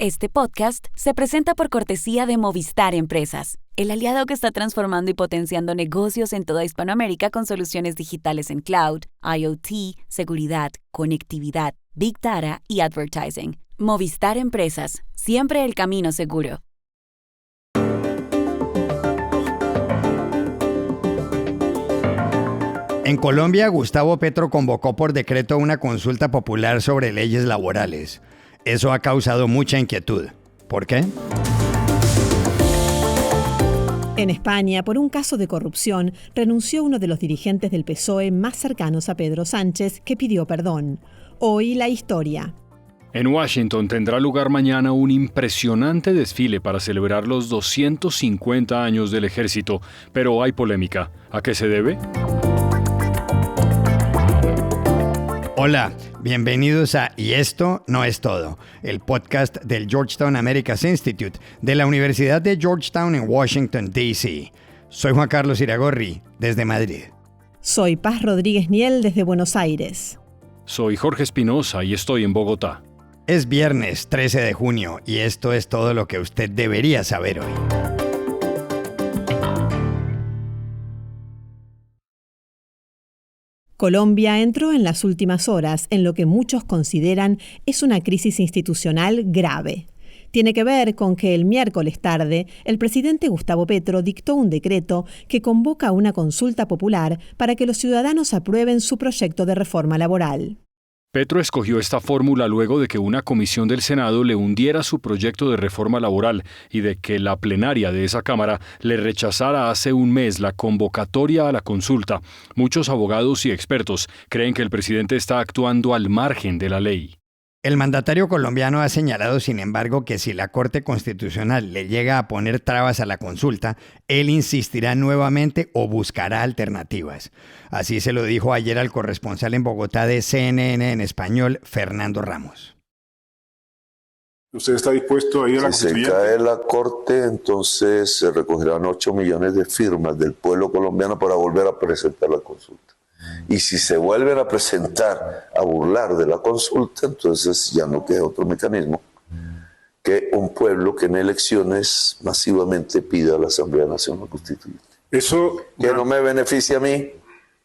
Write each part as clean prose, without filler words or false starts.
Este podcast se presenta por cortesía de Movistar Empresas, el aliado que está transformando y potenciando negocios en toda Hispanoamérica con soluciones digitales en cloud, IoT, seguridad, conectividad, Big Data y advertising. Movistar Empresas, siempre el camino seguro. En Colombia, Gustavo Petro convocó por decreto una consulta popular sobre leyes laborales. Eso ha causado mucha inquietud. ¿Por qué? En España, por un caso de corrupción, renunció uno de los dirigentes del PSOE más cercanos a Pedro Sánchez, que pidió perdón. Hoy la historia. En Washington tendrá lugar mañana un impresionante desfile para celebrar los 250 años del ejército, pero hay polémica. ¿A qué se debe? Hola, bienvenidos a Y esto no es todo, el podcast del Georgetown Americas Institute de la Universidad de Georgetown en Washington, D.C. Soy Juan Carlos Iragorri, desde Madrid. Soy Paz Rodríguez Niel, desde Buenos Aires. Soy Jorge Espinosa y estoy en Bogotá. Es viernes 13 de junio y esto es todo lo que usted debería saber hoy. Colombia entró en las últimas horas en lo que muchos consideran es una crisis institucional grave. Tiene que ver con que el miércoles tarde, el presidente Gustavo Petro dictó un decreto que convoca una consulta popular para que los ciudadanos aprueben su proyecto de reforma laboral. Petro escogió esta fórmula luego de que una comisión del Senado le hundiera su proyecto de reforma laboral y de que la plenaria de esa Cámara le rechazara hace un mes la convocatoria a la consulta. Muchos abogados y expertos creen que el presidente está actuando al margen de la ley. El mandatario colombiano ha señalado, sin embargo, que si la Corte Constitucional le llega a poner trabas a la consulta, él insistirá nuevamente o buscará alternativas. Así se lo dijo ayer al corresponsal en Bogotá de CNN en español, Fernando Ramos. ¿Usted está dispuesto a ir a la Constituyente? Si se cae la Corte, entonces se recogerán 8 millones de firmas del pueblo colombiano para volver a presentar la consulta. Y si se vuelven a presentar a burlar de la consulta, entonces ya no queda otro mecanismo que un pueblo que en elecciones masivamente pida a la Asamblea Nacional Constituyente. Eso que no me beneficia a mí,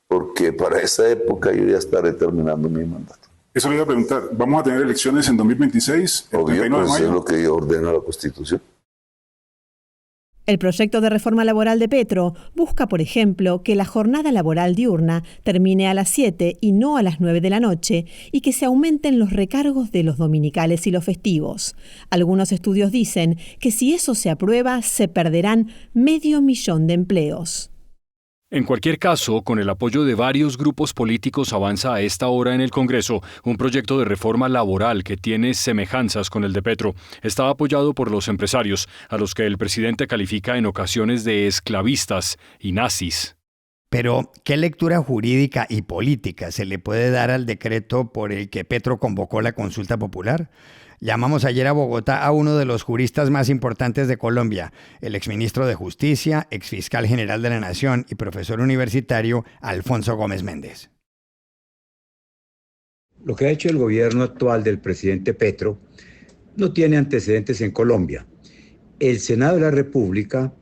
porque para esa época yo ya estaré terminando mi mandato. Eso le iba a preguntar, ¿vamos a tener elecciones en 2026? Obvio, pues es lo que ordena la Constitución. El proyecto de reforma laboral de Petro busca, por ejemplo, que la jornada laboral diurna termine a las 7 y no a las 9 de la noche y que se aumenten los recargos de los dominicales y los festivos. Algunos estudios dicen que si eso se aprueba, se perderán 500.000 de empleos. En cualquier caso, con el apoyo de varios grupos políticos avanza a esta hora en el Congreso un proyecto de reforma laboral que tiene semejanzas con el de Petro. Está apoyado por los empresarios, a los que el presidente califica en ocasiones de esclavistas y nazis. Pero, ¿qué lectura jurídica y política se le puede dar al decreto por el que Petro convocó la consulta popular? Llamamos ayer a Bogotá a uno de los juristas más importantes de Colombia, el exministro de Justicia, exfiscal general de la Nación y profesor universitario Alfonso Gómez Méndez. Lo que ha hecho el gobierno actual del presidente Petro no tiene antecedentes en Colombia. El Senado de la República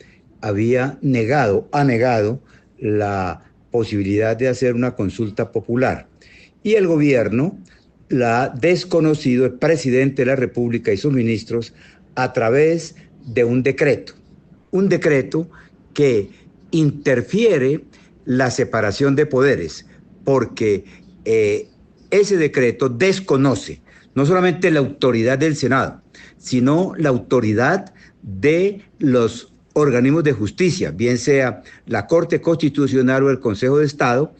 ha negado la posibilidad de hacer una consulta popular y el gobierno la ha desconocido, el presidente de la República y sus ministros, a través de un decreto que interfiere la separación de poderes, porque ese decreto desconoce no solamente la autoridad del Senado, sino la autoridad de los organismos de justicia, bien sea la Corte Constitucional o el Consejo de Estado,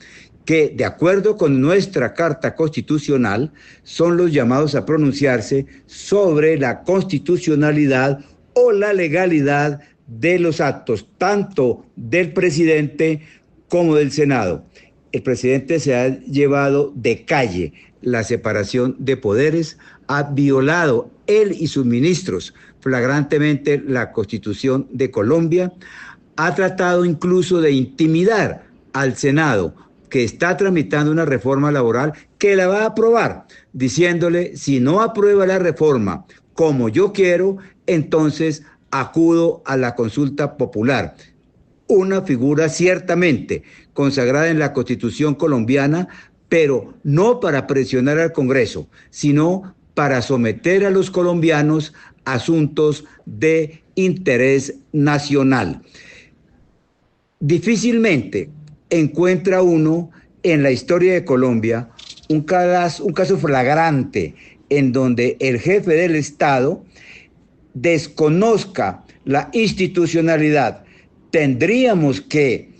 que, de acuerdo con nuestra Carta Constitucional, son los llamados a pronunciarse sobre la constitucionalidad o la legalidad de los actos, tanto del presidente como del Senado. El presidente se ha llevado de calle la separación de poderes, ha violado él y sus ministros flagrantemente la Constitución de Colombia, ha tratado incluso de intimidar al Senado, que está tramitando una reforma laboral que la va a aprobar, diciéndole, si no aprueba la reforma como yo quiero, entonces acudo a la consulta popular. Una figura ciertamente consagrada en la Constitución colombiana, pero no para presionar al Congreso, sino para someter a los colombianos a asuntos de interés nacional. Difícilmente encuentra uno en la historia de Colombia un caso flagrante en donde el jefe del Estado desconozca la institucionalidad. Tendríamos que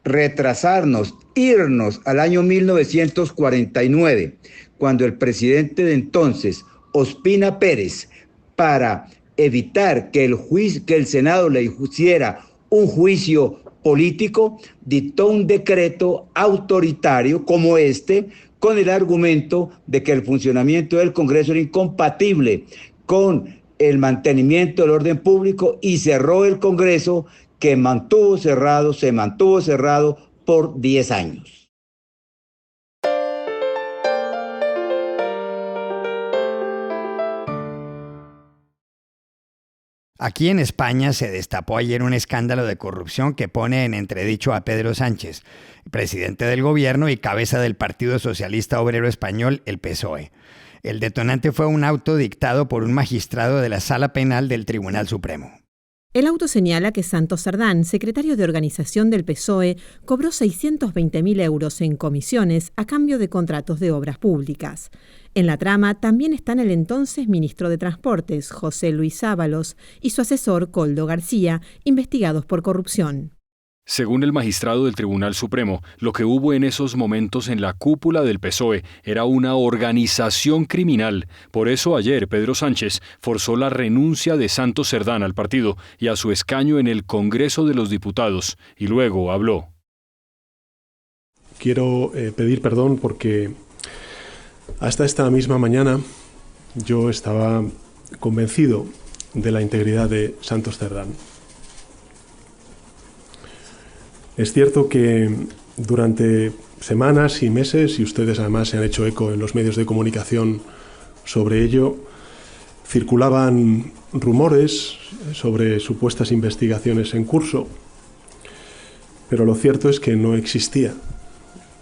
retrasarnos, irnos al año 1949, cuando el presidente de entonces, Ospina Pérez, para evitar que el Senado le hiciera un juicio político, dictó un decreto autoritario como este, con el argumento de que el funcionamiento del Congreso era incompatible con el mantenimiento del orden público, y cerró el Congreso, que se mantuvo cerrado por 10 años. Aquí en España se destapó ayer un escándalo de corrupción que pone en entredicho a Pedro Sánchez, presidente del gobierno y cabeza del Partido Socialista Obrero Español, el PSOE. El detonante fue un auto dictado por un magistrado de la Sala Penal del Tribunal Supremo. El auto señala que Santos Cerdán, secretario de organización del PSOE, cobró 620.000 euros en comisiones a cambio de contratos de obras públicas. En la trama también están el entonces ministro de Transportes, José Luis Ábalos, y su asesor, Koldo García, investigados por corrupción. Según el magistrado del Tribunal Supremo, lo que hubo en esos momentos en la cúpula del PSOE era una organización criminal. Por eso ayer Pedro Sánchez forzó la renuncia de Santos Cerdán al partido y a su escaño en el Congreso de los Diputados, y luego habló. Quiero pedir perdón porque hasta esta misma mañana yo estaba convencido de la integridad de Santos Cerdán. Es cierto que durante semanas y meses, y ustedes además se han hecho eco en los medios de comunicación sobre ello, circulaban rumores sobre supuestas investigaciones en curso, pero lo cierto es que no existía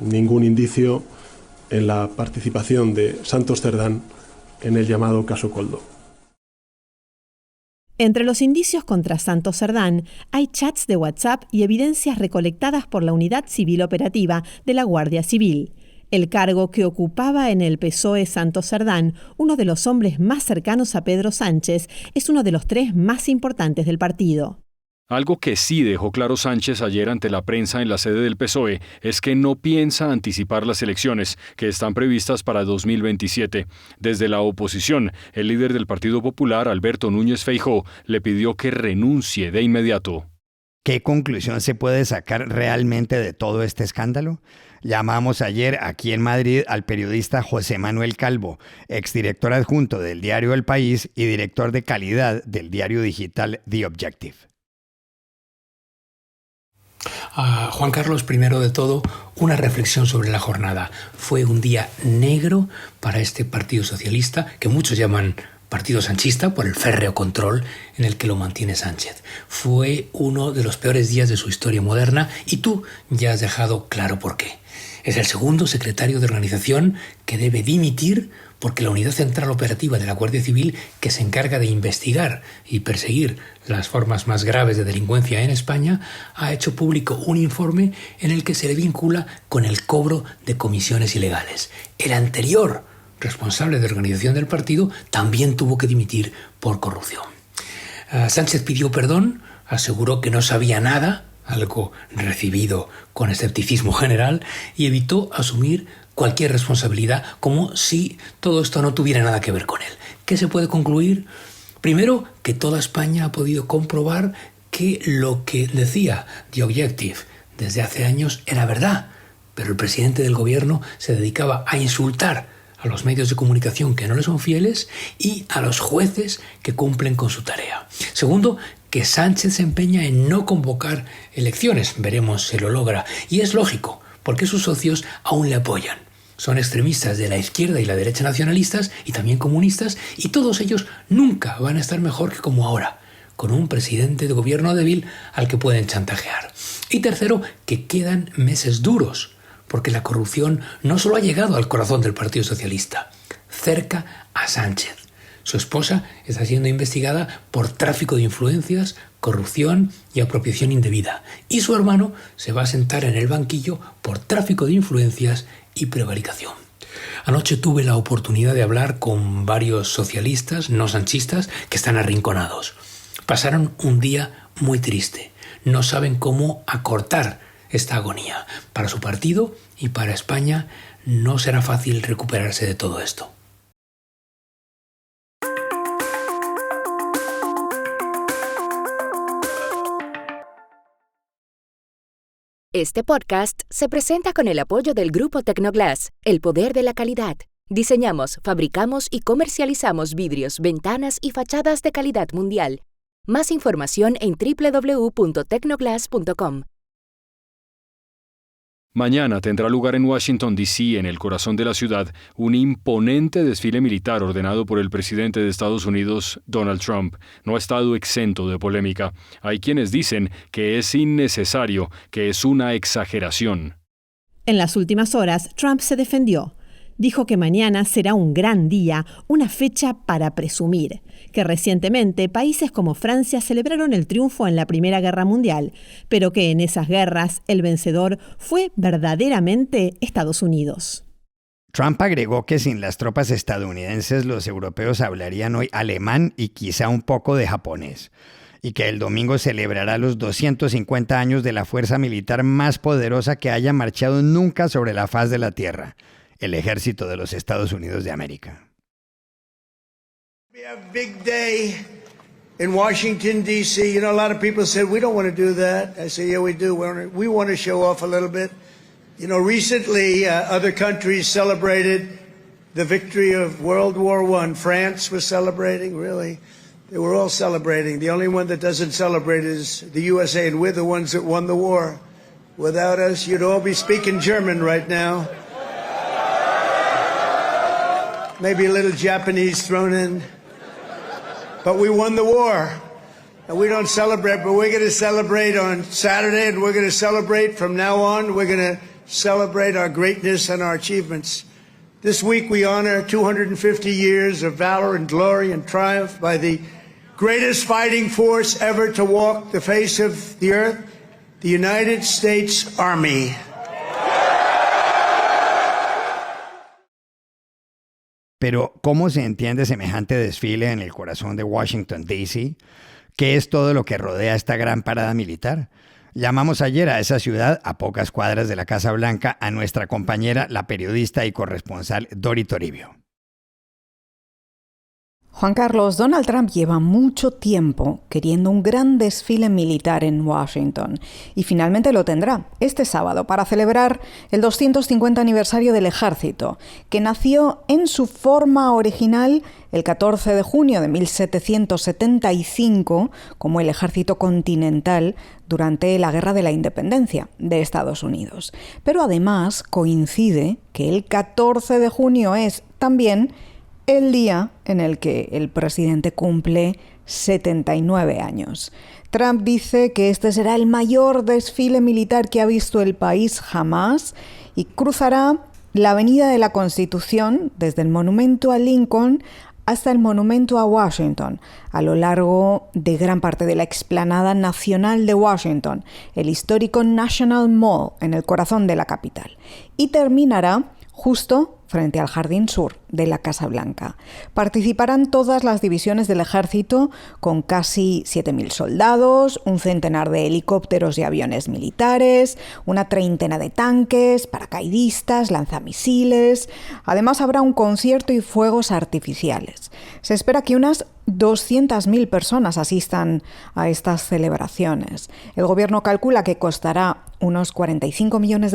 ningún indicio en la participación de Santos Cerdán en el llamado caso Koldo. Entre los indicios contra Santos Cerdán hay chats de WhatsApp y evidencias recolectadas por la Unidad Civil Operativa de la Guardia Civil. El cargo que ocupaba en el PSOE Santos Cerdán, uno de los hombres más cercanos a Pedro Sánchez, es uno de los 3 más importantes del partido. Algo que sí dejó claro Sánchez ayer ante la prensa en la sede del PSOE es que no piensa anticipar las elecciones, que están previstas para 2027. Desde la oposición, el líder del Partido Popular, Alberto Núñez Feijóo, le pidió que renuncie de inmediato. ¿Qué conclusión se puede sacar realmente de todo este escándalo? Llamamos ayer aquí en Madrid al periodista José Manuel Calvo, exdirector adjunto del diario El País y director de calidad del diario digital The Objective. Juan Carlos, primero de todo, una reflexión sobre la jornada. Fue un día negro para este Partido Socialista, que muchos llaman Partido Sanchista, por el férreo control en el que lo mantiene Sánchez. Fue uno de los peores días de su historia moderna y tú ya has dejado claro por qué. Es el segundo secretario de organización que debe dimitir porque la Unidad Central Operativa de la Guardia Civil, que se encarga de investigar y perseguir las formas más graves de delincuencia en España, ha hecho público un informe en el que se le vincula con el cobro de comisiones ilegales. El anterior responsable de organización del partido también tuvo que dimitir por corrupción. Sánchez pidió perdón, aseguró que no sabía nada, algo recibido con escepticismo general, y evitó asumir cualquier responsabilidad, como si todo esto no tuviera nada que ver con él. ¿Qué se puede concluir? Primero, que toda España ha podido comprobar que lo que decía The Objective desde hace años era verdad, pero el presidente del gobierno se dedicaba a insultar a los medios de comunicación que no le son fieles y a los jueces que cumplen con su tarea. Segundo, que Sánchez se empeña en no convocar elecciones. Veremos si lo logra. Y es lógico, porque sus socios aún le apoyan. Son extremistas de la izquierda y la derecha nacionalistas y también comunistas, y todos ellos nunca van a estar mejor que como ahora, con un presidente de gobierno débil al que pueden chantajear. Y tercero, que quedan meses duros, porque la corrupción no solo ha llegado al corazón del Partido Socialista, cerca a Sánchez. Su esposa está siendo investigada por tráfico de influencias, corrupción y apropiación indebida. Y su hermano se va a sentar en el banquillo por tráfico de influencias y prevaricación. Anoche tuve la oportunidad de hablar con varios socialistas no sanchistas que están arrinconados. Pasaron un día muy triste. No saben cómo acortar esta agonía. Para su partido y para España no será fácil recuperarse de todo esto. Este podcast se presenta con el apoyo del Grupo Tecnoglass, el poder de la calidad. Diseñamos, fabricamos y comercializamos vidrios, ventanas y fachadas de calidad mundial. Más información en www.tecnoglass.com. Mañana tendrá lugar en Washington, D.C., en el corazón de la ciudad, un imponente desfile militar ordenado por el presidente de Estados Unidos, Donald Trump. No ha estado exento de polémica. Hay quienes dicen que es innecesario, que es una exageración. En las últimas horas, Trump se defendió. Dijo que mañana será un gran día, una fecha para presumir, que recientemente países como Francia celebraron el triunfo en la Primera Guerra Mundial, pero que en esas guerras el vencedor fue verdaderamente Estados Unidos. Trump agregó que sin las tropas estadounidenses los europeos hablarían hoy alemán y quizá un poco de japonés, y que el domingo celebrará los 250 años de la fuerza militar más poderosa que haya marchado nunca sobre la faz de la Tierra, el ejército de los Estados Unidos de América. We have a big day in Washington, D.C. You know, a lot of people said, we don't want to do that. I say, yeah, we do. We want to show off a little bit. You know, recently other countries celebrated the victory of World War I. France was celebrating, really. They were all celebrating. The only one that doesn't celebrate is the USA, and we're the ones that won the war. Without us, you'd all be speaking German right now. Maybe a little Japanese thrown in. But we won the war. And we don't celebrate, but we're going to celebrate on Saturday, and we're going to celebrate from now on. We're going to celebrate our greatness and our achievements. This week we honor 250 years of valor and glory and triumph by the greatest fighting force ever to walk the face of the earth, the United States Army. Pero, ¿cómo se entiende semejante desfile en el corazón de Washington, D.C.? ¿Qué es todo lo que rodea esta gran parada militar? Llamamos ayer a esa ciudad, a pocas cuadras de la Casa Blanca, a nuestra compañera, la periodista y corresponsal Dori Toribio. Juan Carlos, Donald Trump lleva mucho tiempo queriendo un gran desfile militar en Washington y finalmente lo tendrá este sábado para celebrar el 250 aniversario del ejército, que nació en su forma original el 14 de junio de 1775 como el Ejército Continental durante la Guerra de la Independencia de Estados Unidos. Pero además coincide que el 14 de junio es también el día en el que el presidente cumple 79 años. Trump dice que este será el mayor desfile militar que ha visto el país jamás y cruzará la Avenida de la Constitución desde el Monumento a Lincoln hasta el Monumento a Washington, a lo largo de gran parte de la explanada nacional de Washington, el histórico National Mall en el corazón de la capital, y terminará justo frente al Jardín Sur de la Casa Blanca. Participarán todas las divisiones del ejército con casi 7.000 soldados, un centenar de helicópteros y aviones militares, una treintena de tanques, paracaidistas, lanzamisiles. Además habrá un concierto y fuegos artificiales. Se espera que unas 200.000 personas asistan a estas celebraciones. El gobierno calcula que costará unos $45 millones,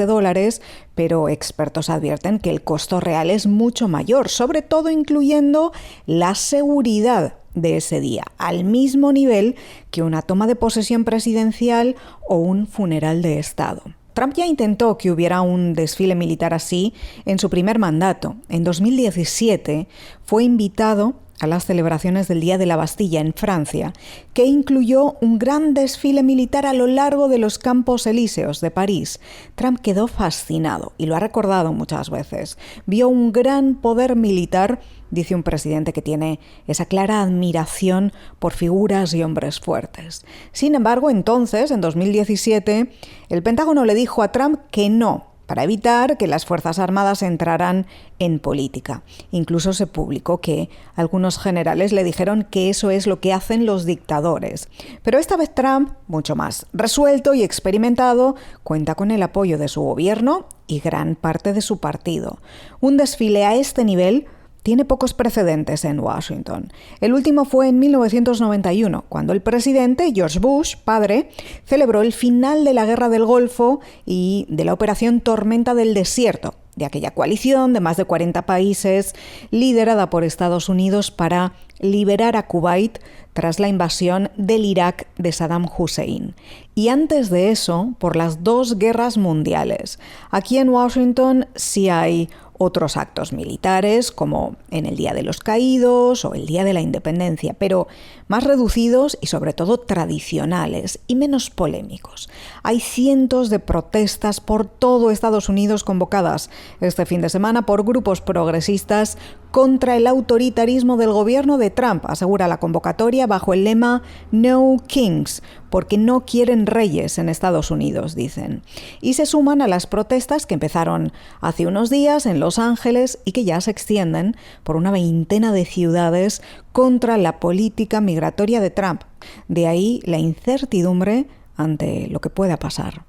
pero expertos advierten que el costo real es mucho mayor, sobre todo incluyendo la seguridad de ese día, al mismo nivel que una toma de posesión presidencial o un funeral de Estado. Trump ya intentó que hubiera un desfile militar así en su primer mandato. En 2017 fue invitado a las celebraciones del Día de la Bastilla en Francia, que incluyó un gran desfile militar a lo largo de los Campos Elíseos de París. Trump quedó fascinado y lo ha recordado muchas veces. Vio un gran poder militar, dice un presidente que tiene esa clara admiración por figuras y hombres fuertes. Sin embargo, entonces, en 2017, el Pentágono le dijo a Trump que no, para evitar que las Fuerzas Armadas entraran en política. Incluso se publicó que algunos generales le dijeron que eso es lo que hacen los dictadores. Pero esta vez Trump, mucho más resuelto y experimentado, cuenta con el apoyo de su gobierno y gran parte de su partido. Un desfile a este nivel tiene pocos precedentes en Washington. El último fue en 1991, cuando el presidente George Bush, padre, celebró el final de la Guerra del Golfo y de la Operación Tormenta del Desierto, de aquella coalición de más de 40 países liderada por Estados Unidos para liberar a Kuwait tras la invasión del Irak de Saddam Hussein. Y antes de eso, por las 2 guerras mundiales. Aquí en Washington sí hay otros actos militares, como en el Día de los Caídos o el Día de la Independencia, pero más reducidos y sobre todo tradicionales y menos polémicos. Hay cientos de protestas por todo Estados Unidos convocadas este fin de semana por grupos progresistas contra el autoritarismo del gobierno de Trump, asegura la convocatoria bajo el lema No Kings, porque no quieren reyes en Estados Unidos, dicen. Y se suman a las protestas que empezaron hace unos días en Los Ángeles y que ya se extienden por una 20 de ciudades contra la política migratoria de Trump. De ahí la incertidumbre ante lo que pueda pasar.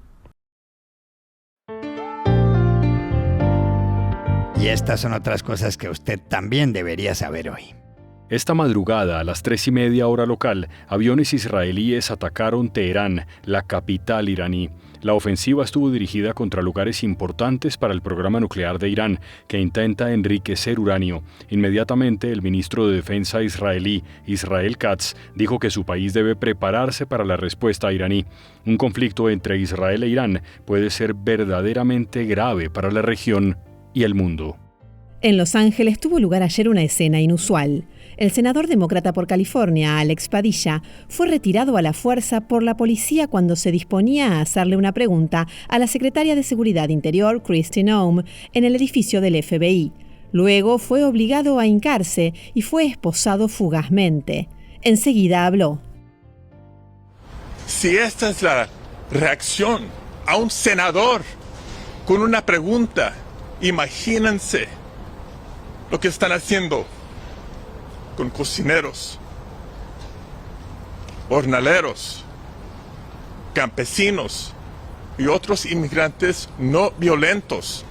Y estas son otras cosas que usted también debería saber hoy. Esta madrugada, a las 3:30 hora local, aviones israelíes atacaron Teherán, la capital iraní. La ofensiva estuvo dirigida contra lugares importantes para el programa nuclear de Irán, que intenta enriquecer uranio. Inmediatamente, el ministro de Defensa israelí, Israel Katz, dijo que su país debe prepararse para la respuesta iraní. Un conflicto entre Israel e Irán puede ser verdaderamente grave para la región y el mundo. En Los Ángeles tuvo lugar ayer una escena inusual. El senador demócrata por California, Alex Padilla, fue retirado a la fuerza por la policía cuando se disponía a hacerle una pregunta a la secretaria de Seguridad Interior, Kristi Noem, en el edificio del FBI. Luego fue obligado a hincarse y fue esposado fugazmente. Enseguida habló. Si esta es la reacción a un senador con una pregunta, imagínense lo que están haciendo con cocineros, jornaleros, campesinos y otros inmigrantes no violentos.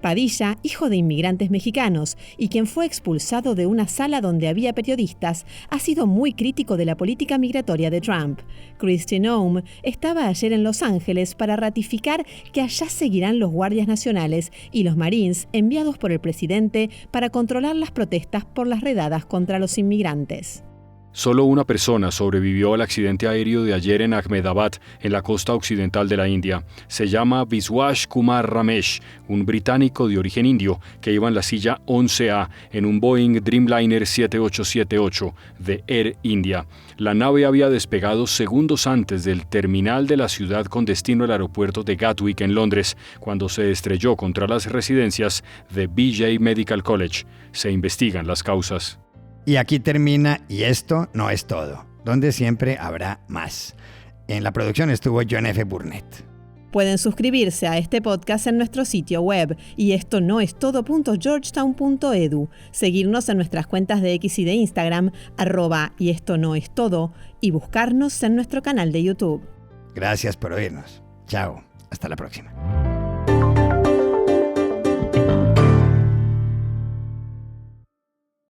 Padilla, hijo de inmigrantes mexicanos y quien fue expulsado de una sala donde había periodistas, ha sido muy crítico de la política migratoria de Trump. Kristi Noem estaba ayer en Los Ángeles para ratificar que allá seguirán los guardias nacionales y los Marines enviados por el presidente para controlar las protestas por las redadas contra los inmigrantes. Solo una persona sobrevivió al accidente aéreo de ayer en Ahmedabad, en la costa occidental de la India. Se llama Biswash Kumar Ramesh, un británico de origen indio que iba en la silla 11A en un Boeing Dreamliner 7878 de Air India. La nave había despegado segundos antes del terminal de la ciudad con destino al aeropuerto de Gatwick en Londres, cuando se estrelló contra las residencias de BJ Medical College. Se investigan las causas. Y aquí termina Y esto no es todo, donde siempre habrá más. En la producción estuvo John F. Burnett. Pueden suscribirse a este podcast en nuestro sitio web y esto no es todo.georgetown.edu, seguirnos en nuestras cuentas de X y de Instagram, @y esto no es todo, y buscarnos en nuestro canal de YouTube. Gracias por oírnos. Chao. Hasta la próxima.